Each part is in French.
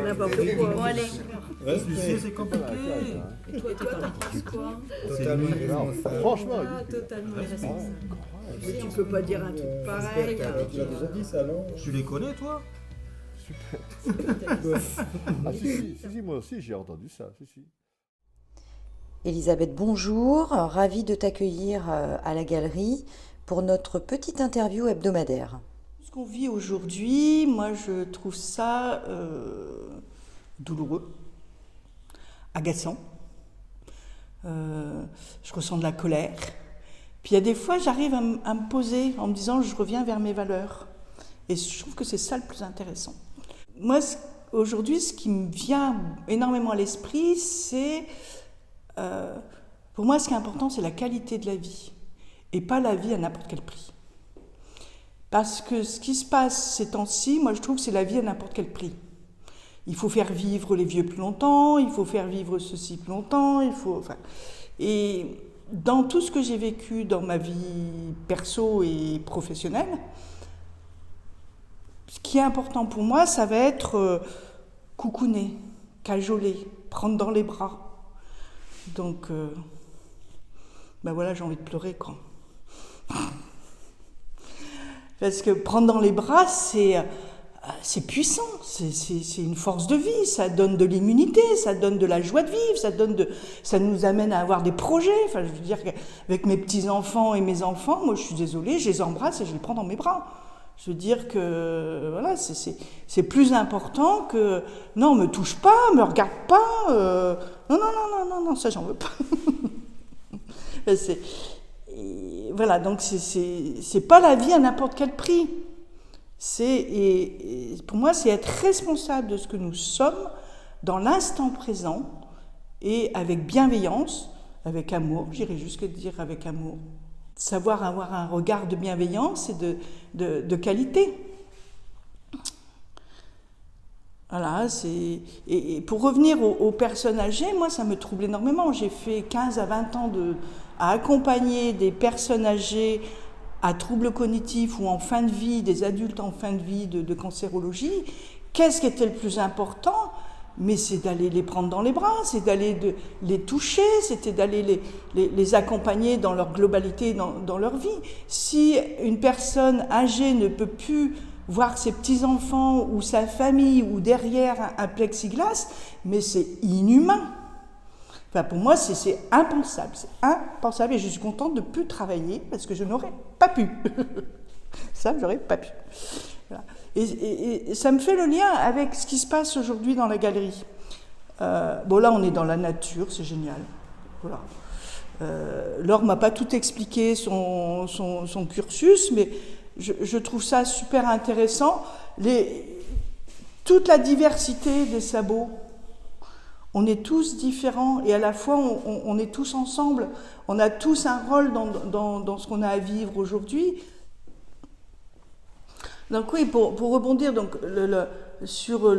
N'importe quoi. Bon, allez. Tu sais, c'est compliqué. Et toi, t'en penses quoi? Totalement irresponsable. Franchement, Totalement irresponsable. Mais tu peux pas dire un truc pareil. Tu l'as déjà dit ça, non? Tu les connais, toi? ah si, moi aussi j'ai entendu ça, si. Elisabeth, bonjour, ravie de t'accueillir à la galerie pour notre petite interview hebdomadaire. Ce qu'on vit aujourd'hui, moi je trouve ça douloureux, agaçant. Je ressens de la colère. Puis il y a des fois, j'arrive à me poser en me disant je reviens vers mes valeurs. Et je trouve que c'est ça le plus intéressant. Moi, aujourd'hui, ce qui me vient énormément à l'esprit, c'est... pour moi, ce qui est important, c'est la qualité de la vie. Et pas la vie à n'importe quel prix. Parce que ce qui se passe ces temps-ci, moi, je trouve que c'est la vie à n'importe quel prix. Il faut faire vivre les vieux plus longtemps, il faut faire vivre ceci plus longtemps, Et dans tout ce que j'ai vécu dans ma vie perso et professionnelle, ce qui est important pour moi, ça va être coucouner, cajoler, prendre dans les bras. Donc, ben voilà, j'ai envie de pleurer, quoi. Parce que prendre dans les bras, c'est puissant, c'est une force de vie, ça donne de l'immunité, ça donne de la joie de vivre, ça nous amène à avoir des projets. Enfin, je veux dire qu'avec mes petits-enfants et mes enfants, moi je suis désolée, je les embrasse et je les prends dans mes bras. Je veux dire que voilà, c'est plus important que non, me touche pas, me regarde pas, non, ça j'en veux pas. Voilà, donc c'est pas la vie à n'importe quel prix. Et pour moi, c'est être responsable de ce que nous sommes dans l'instant présent et avec bienveillance, avec amour, j'irais jusqu'à dire avec amour. Savoir avoir un regard de bienveillance et de qualité. Voilà, et pour revenir aux personnes âgées, moi ça me trouble énormément. J'ai fait 15 à 20 ans à accompagner des personnes âgées à troubles cognitifs ou en fin de vie, des adultes en fin de vie de cancérologie. Qu'est-ce qui était le plus important ? Mais c'est d'aller les prendre dans les bras, c'est d'aller les toucher, c'était d'aller les accompagner dans leur globalité, dans leur vie. Si une personne âgée ne peut plus voir ses petits-enfants ou sa famille ou derrière un plexiglas, mais c'est inhumain. Enfin, pour moi, c'est impensable. C'est impensable et je suis contente de ne plus travailler parce que je n'aurais pas pu. Ça, j'aurais pas pu. Voilà. Et ça me fait le lien avec ce qui se passe aujourd'hui dans la galerie. Bon, là, on est dans la nature, c'est génial. Voilà. Laure ne m'a pas tout expliqué son cursus, mais je trouve ça super intéressant. Toute la diversité des sabots. On est tous différents et à la fois on est tous ensemble. On a tous un rôle dans ce qu'on a à vivre aujourd'hui. Donc oui, pour rebondir donc, sur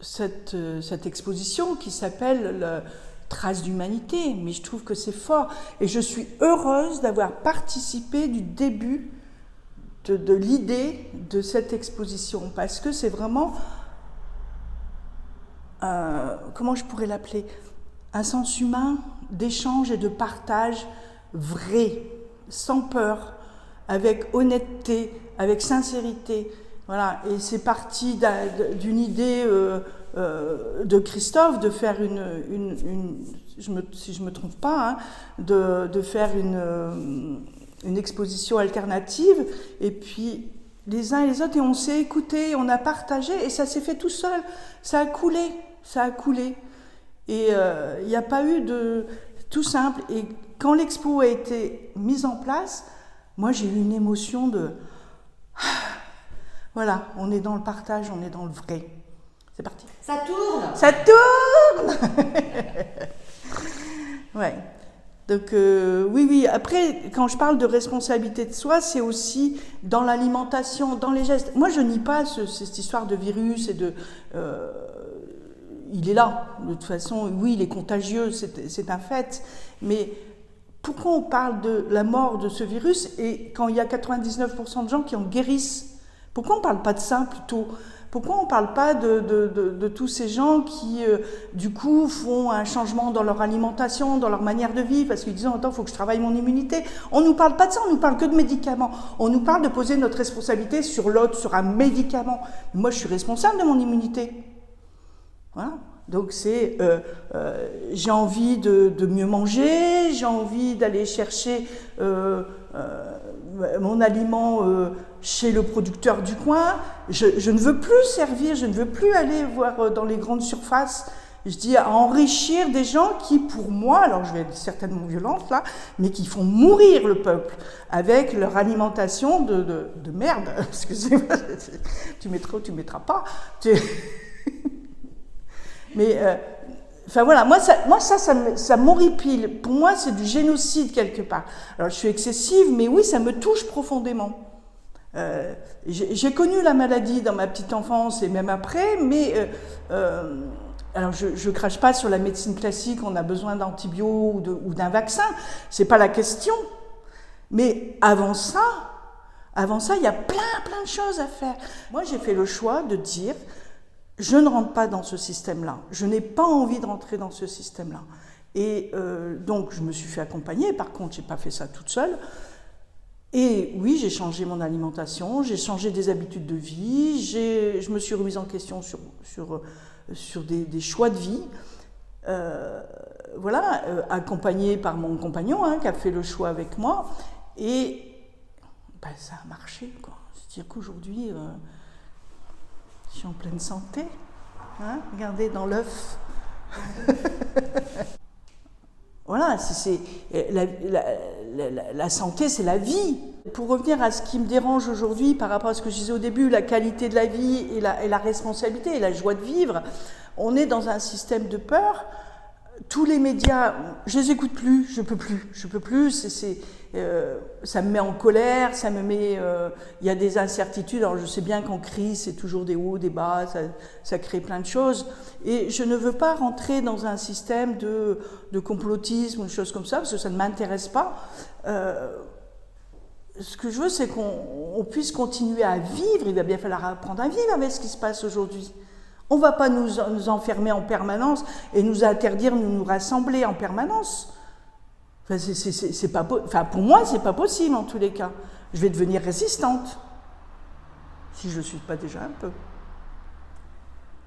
cette exposition qui s'appelle Traces d'humanité, mais je trouve que c'est fort. Et je suis heureuse d'avoir participé du début de l'idée de cette exposition parce que c'est vraiment... comment je pourrais l'appeler, un sens humain d'échange et de partage vrai, sans peur, avec honnêteté, avec sincérité. Voilà. Et c'est parti d'une idée de Christophe de faire si je me trompe pas, hein, de faire une exposition alternative, et puis les uns et les autres, et on s'est écoutés, on a partagé, et ça s'est fait tout seul, ça a coulé. Et il n'y a pas eu de... Tout simple. Et quand l'expo a été mise en place, moi j'ai eu une émotion de... Voilà, on est dans le partage, on est dans le vrai. C'est parti. Ça tourne. Ça tourne. Ouais. Donc oui. Après, quand je parle de responsabilité de soi, c'est aussi dans l'alimentation, dans les gestes. Moi, je nie pas cette histoire de virus et de... il est là, de toute façon, oui, il est contagieux, c'est un fait, mais pourquoi on parle de la mort de ce virus et quand il y a 99% de gens qui en guérissent? Pourquoi on ne parle pas de ça plutôt ? Pourquoi on ne parle pas de tous ces gens qui, du coup, font un changement dans leur alimentation, dans leur manière de vivre, parce qu'ils disent « Attends, il faut que je travaille mon immunité ». On ne nous parle pas de ça, on ne nous parle que de médicaments. On nous parle de poser notre responsabilité sur l'autre, sur un médicament. Moi, je suis responsable de mon immunité. Voilà. Donc c'est, j'ai envie de mieux manger, j'ai envie d'aller chercher mon aliment chez le producteur du coin. Je ne veux plus servir, je ne veux plus aller voir dans les grandes surfaces. Je dis à enrichir des gens qui, pour moi, alors je vais être certainement violente là, mais qui font mourir le peuple avec leur alimentation de merde. Excusez-moi, tu mettras ou tu mettras pas. Mais, enfin voilà, moi ça m'horripile. Pour moi, c'est du génocide quelque part. Alors, je suis excessive, mais oui, ça me touche profondément. J'ai connu la maladie dans ma petite enfance et même après, mais alors je crache pas sur la médecine classique, on a besoin d'antibiotiques ou d'un vaccin, c'est pas la question. Mais avant ça, il y a plein de choses à faire. Moi, j'ai fait le choix de dire, je ne rentre pas dans ce système-là. Je n'ai pas envie de rentrer dans ce système-là. Et donc, je me suis fait accompagner. Par contre, je n'ai pas fait ça toute seule. Et oui, j'ai changé mon alimentation, j'ai changé des habitudes de vie, je me suis remise en question sur des choix de vie. Voilà, accompagnée par mon compagnon, qui a fait le choix avec moi. Et ben, ça a marché, quoi. C'est-à-dire qu'aujourd'hui... je suis en pleine santé, regardez dans l'œuf. Voilà, la santé, c'est la vie. Pour revenir à ce qui me dérange aujourd'hui par rapport à ce que je disais au début, la qualité de la vie et la responsabilité et la joie de vivre, on est dans un système de peur. Tous les médias, je les écoute plus, je peux plus, ça me met en colère, ça me met, il y a des incertitudes, alors je sais bien qu'en crise, c'est toujours des hauts, des bas, ça crée plein de choses, et je ne veux pas rentrer dans un système de complotisme ou une chose comme ça, parce que ça ne m'intéresse pas. Ce que je veux, c'est qu'on puisse continuer à vivre, il va bien falloir apprendre à vivre avec ce qui se passe aujourd'hui. On ne va pas nous enfermer en permanence et nous interdire de nous rassembler en permanence. Enfin, c'est pas, enfin, pour moi, ce n'est pas possible en tous les cas. Je vais devenir résistante, si je ne le suis pas déjà un peu.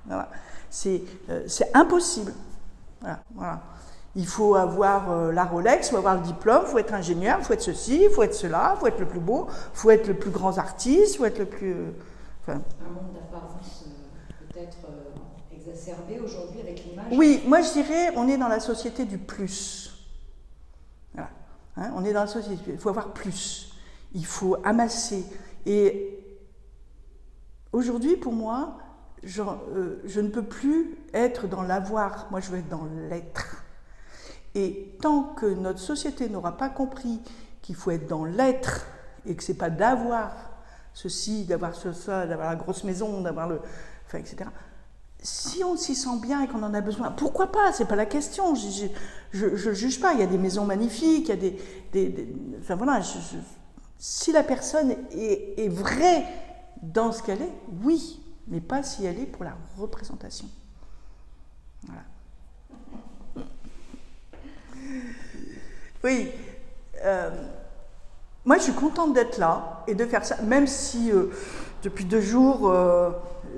Voilà. C'est impossible. Voilà. Il faut avoir la Rolex, il faut avoir le diplôme, il faut être ingénieur, il faut être ceci, il faut être cela, il faut être le plus beau, il faut être le plus grand artiste, il faut être le plus... Un monde d'apparence peut-être exacerbé aujourd'hui avec l'image. Oui, moi je dirais, on est dans la société du plus. Voilà. On est dans la société, il faut avoir plus, il faut amasser. Et aujourd'hui, pour moi, je ne peux plus être dans l'avoir, moi je veux être dans l'être. Et tant que notre société n'aura pas compris qu'il faut être dans l'être et que ce n'est pas d'avoir ceci, d'avoir ça, d'avoir la grosse maison, d'avoir le... Enfin, etc. Si on s'y sent bien et qu'on en a besoin, pourquoi pas? C'est pas la question. Je juge pas. Il y a des maisons magnifiques, il y a enfin voilà. Si la personne est vraie dans ce qu'elle est, oui, mais pas si elle est pour la représentation. Voilà. Oui. Moi, je suis contente d'être là et de faire ça, même si depuis 2 jours,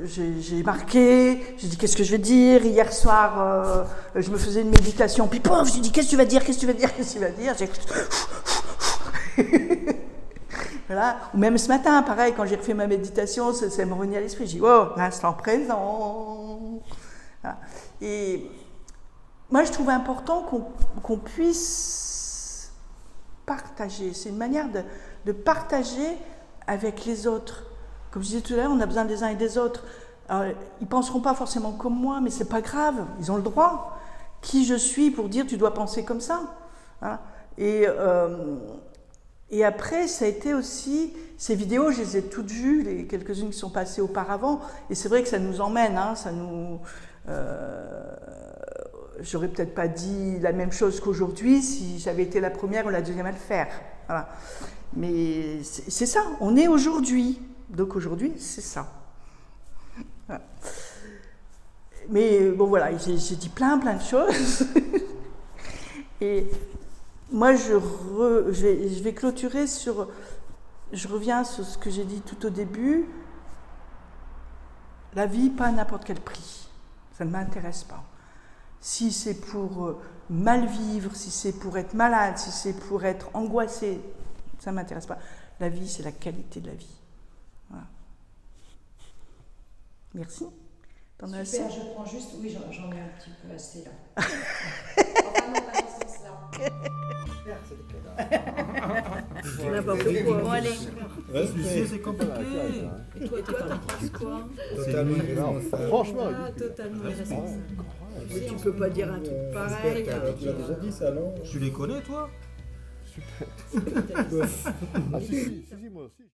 j'ai marqué, j'ai dit qu'est-ce que je vais dire. Hier soir, je me faisais une méditation, puis pouf, je dis qu'est-ce que tu vas dire, qu'est-ce que tu vas dire, qu'est-ce que tu vas dire. Voilà. Ou même ce matin, pareil, quand j'ai refait ma méditation, ça me revenait à l'esprit. J'ai dit oh, l'instant présent. Voilà. Et moi, je trouve important qu'on puisse partager. C'est une manière de partager avec les autres. Comme je disais tout à l'heure, on a besoin des uns et des autres. Alors, ils ne penseront pas forcément comme moi, mais ce n'est pas grave, ils ont le droit. Qui je suis pour dire tu dois penser comme ça, hein. Et après, ça a été aussi, ces vidéos, je les ai toutes vues, les quelques-unes qui sont passées auparavant, et c'est vrai que ça nous emmène, hein, ça nous... j'aurais peut-être pas dit la même chose qu'aujourd'hui si j'avais été la première ou la deuxième à le faire. Voilà. Mais c'est ça, on est aujourd'hui. Donc aujourd'hui, c'est ça. Voilà. Mais bon voilà, j'ai dit plein de choses. Et moi, je vais clôturer sur... Je reviens sur ce que j'ai dit tout au début. La vie, pas à n'importe quel prix. Ça ne m'intéresse pas. Si c'est pour mal vivre, si c'est pour être malade, si c'est pour être angoissé, ça ne m'intéresse pas. La vie, c'est la qualité de la vie. Voilà. Merci. T'en as assez ? Super, je prends juste, oui, j'en ai un petit peu assez là. Enfin, non, pas dans ce sens-là. N'importe Bon, quoi. allez. Celui-ci, c'est compliqué. Et toi, t'en penses quoi? Totalement Non, irresponsable. franchement, Ah, totalement irresponsable. Mais tu peux pas dire un truc pareil. Tu l'as déjà dit ça, non? Tu les connais, toi? Ah si, moi aussi.